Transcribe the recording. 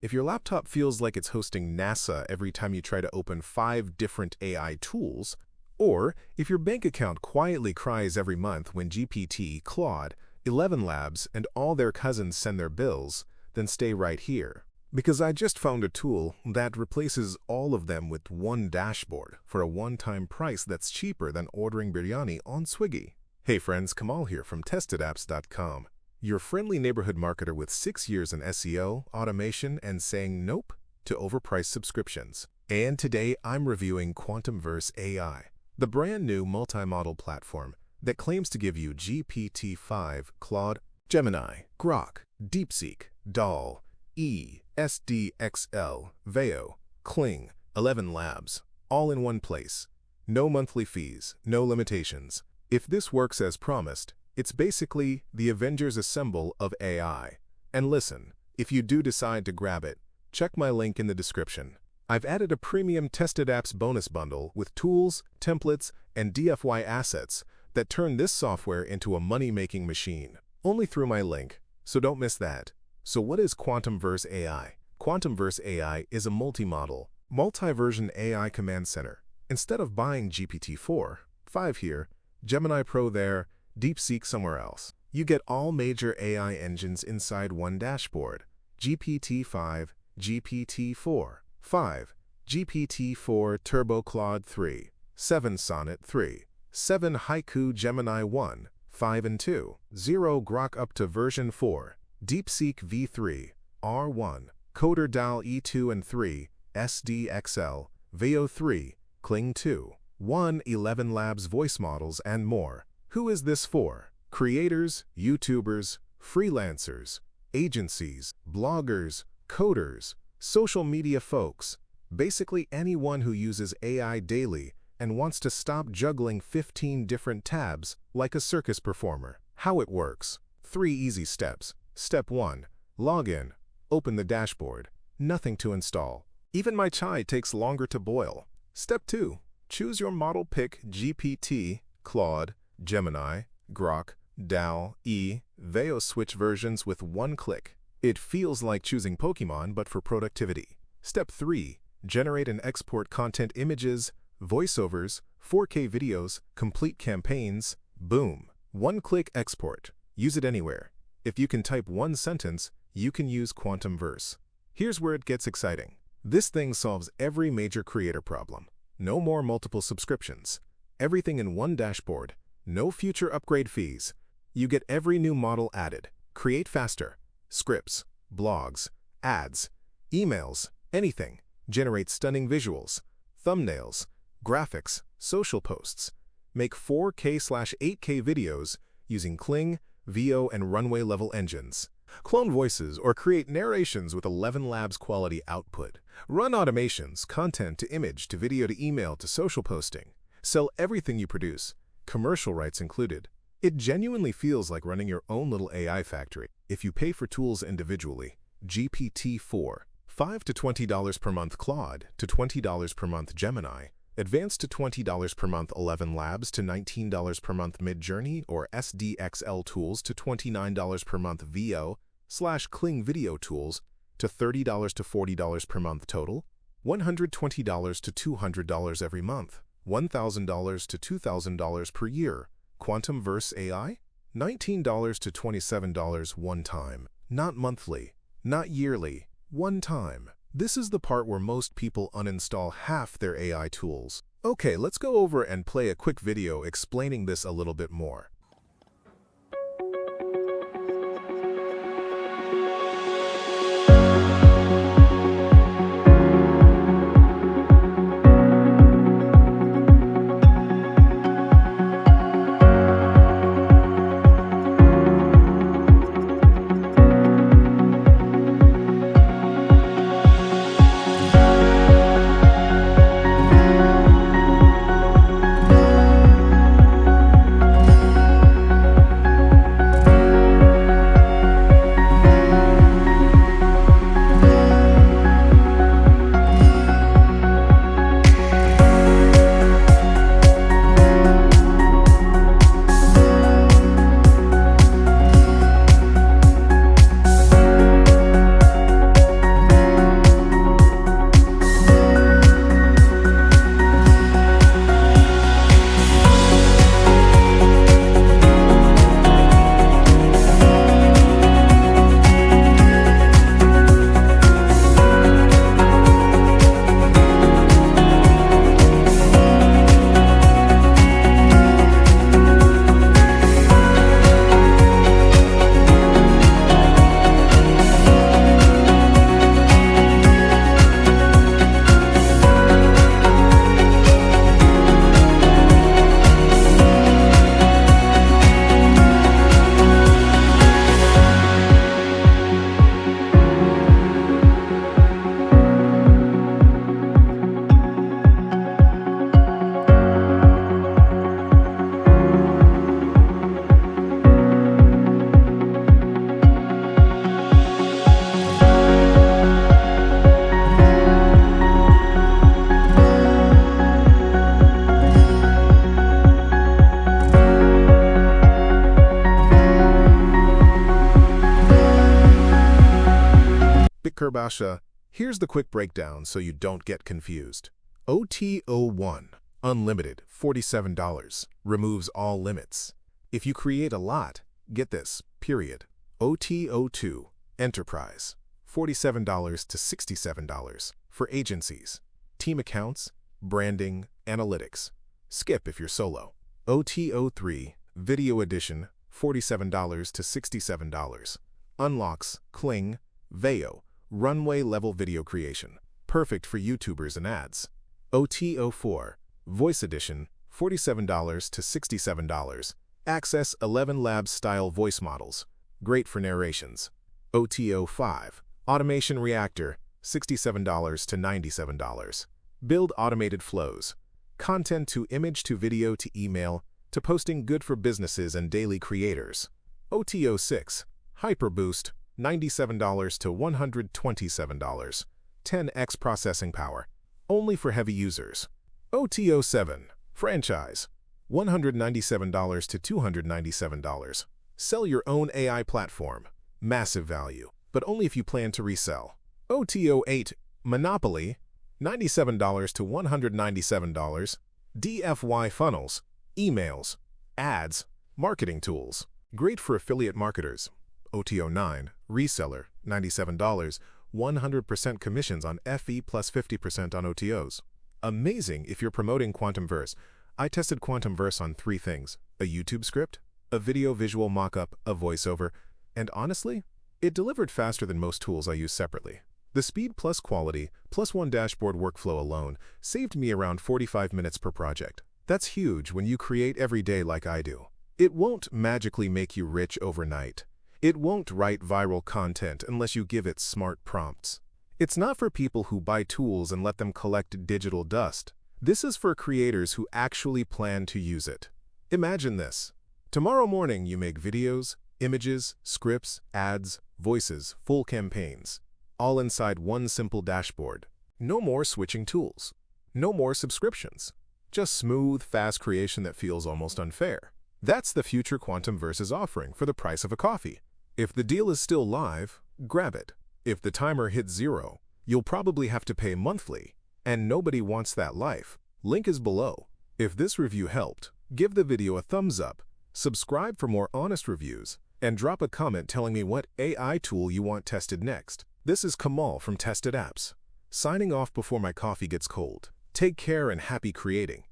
If your laptop feels like it's hosting NASA every time you try to open 5 different AI tools, or if your bank account quietly cries every month when GPT, Claude, ElevenLabs, and all their cousins send their bills, then stay right here. Because I just found a tool that replaces all of them with one dashboard for a one-time price that's cheaper than ordering biryani on Swiggy. Hey friends, Kamal here from TestedApps.com, your friendly neighborhood marketer with 6 years in SEO, automation, and saying nope to overpriced subscriptions. And today I'm reviewing QuantumVerse AI, the brand new multi-model platform that claims to give you GPT-5, Claude, Gemini, Grok, DeepSeek, DALL-E, SDXL, Veo, Kling, ElevenLabs, all in one place. No monthly fees, no limitations. If this works as promised, it's basically the Avengers Assemble of AI. And listen, if you do decide to grab it, check my link in the description. I've added a premium TestedApps bonus bundle with tools, templates, and DFY assets that turn this software into a money-making machine. Only through my link, so don't miss that. So what is QuantumVerse AI? QuantumVerse AI is a multi-model, multi-version AI command center. Instead of buying GPT-4, 5 here, Gemini Pro there, DeepSeek somewhere else, you get all major AI engines inside one dashboard. GPT-5, GPT-4, 5, GPT-4 Turbo Claude 3, 7 Sonnet 3, 7 Haiku Gemini 1, 5 and 2, 0 Grok up to version 4, DeepSeek V3, R1, Coder DALL-E 2 and 3, SDXL, Veo 3, Kling 2, 1 ElevenLabs voice models, and more. Who is this for? Creators, YouTubers, freelancers, agencies, bloggers, coders, social media folks, basically anyone who uses AI daily and wants to stop juggling 15 different tabs like a circus performer. How it works. 3 easy steps. Step 1. Log in. Open the dashboard. Nothing to install. Even my chai takes longer to boil. Step 2. Choose your model pick GPT, Claude, Gemini, Grok, DALL-E, Veo switch versions with one click. It feels like choosing Pokemon but for productivity. Step 3. Generate and export content images, voiceovers, 4K videos, complete campaigns. Boom. One-click export. Use it anywhere. If you can type one sentence, you can use QuantumVerse. Here's where it gets exciting. This thing solves every major creator problem. No more multiple subscriptions. Everything in one dashboard. No future upgrade fees. You get every new model added. Create faster. Scripts, blogs, ads, emails, anything. Generate stunning visuals, thumbnails, graphics, social posts. Make 4K/8K videos using Kling, Veo, and runway level engines. Clone voices or create narrations with ElevenLabs quality output. Run automations, content to image to video to email to social posting. Sell everything you produce, commercial rights included. It genuinely feels like running your own little AI factory. If you pay for tools individually, GPT-4, $5 to $20 per month Claude to $20 per month Gemini, Advanced to $20 per month ElevenLabs to $19 per month Midjourney or SDXL tools to $29 per month Veo/Kling video tools to $30 to $40 per month total, $120 to $200 every month, $1,000 to $2,000 per year. QuantumVerse AI? $19 to $27 one time. Not monthly, not yearly, one time. This is the part where most people uninstall half their AI tools. Okay, let's go over and play a quick video explaining this a little bit more. Kerbasha, here's the quick breakdown so you don't get confused. OT01, unlimited, $47, removes all limits. If you create a lot, get this, period. OT02, enterprise, $47 to $67, for agencies, team accounts, branding, analytics. Skip if you're solo. OT03, video edition, $47 to $67. Unlocks Kling, Veo, runway-level video creation, perfect for YouTubers and ads. OT04, voice edition, $47 to $67. Access ElevenLabs style voice models, great for narrations. OT05, automation reactor, $67 to $97. Build automated flows, content to image to video to email to posting, good for businesses and daily creators. OT06, hyperboost, $97 to $127. 10x processing power, only for heavy users. OT07, franchise, $197 to $297. Sell your own AI platform, massive value, but only if you plan to resell. OT08, monopoly, $97 to $197. DFY funnels, emails, ads, marketing tools, great for affiliate marketers. OT09, reseller, $97, 100% commissions on FE plus 50% on OTOs. Amazing if you're promoting QuantumVerse. I tested QuantumVerse on 3 things: a YouTube script, a video visual mockup, a voiceover, and honestly, it delivered faster than most tools I use separately. The speed plus quality plus one dashboard workflow alone saved me around 45 minutes per project. That's huge when you create every day like I do. It won't magically make you rich overnight. It won't write viral content unless you give it smart prompts. It's not for people who buy tools and let them collect digital dust. This is for creators who actually plan to use it. Imagine this. Tomorrow morning you make videos, images, scripts, ads, voices, full campaigns, all inside one simple dashboard. No more switching tools. No more subscriptions. Just smooth, fast creation that feels almost unfair. That's the future QuantumVerse is offering for the price of a coffee. If the deal is still live, grab it. If the timer hits 0, you'll probably have to pay monthly, and nobody wants that life. Link is below. If this review helped, give the video a thumbs up, subscribe for more honest reviews, and drop a comment telling me what AI tool you want tested next. This is Kamal from TestedApps, signing off before my coffee gets cold. Take care and happy creating.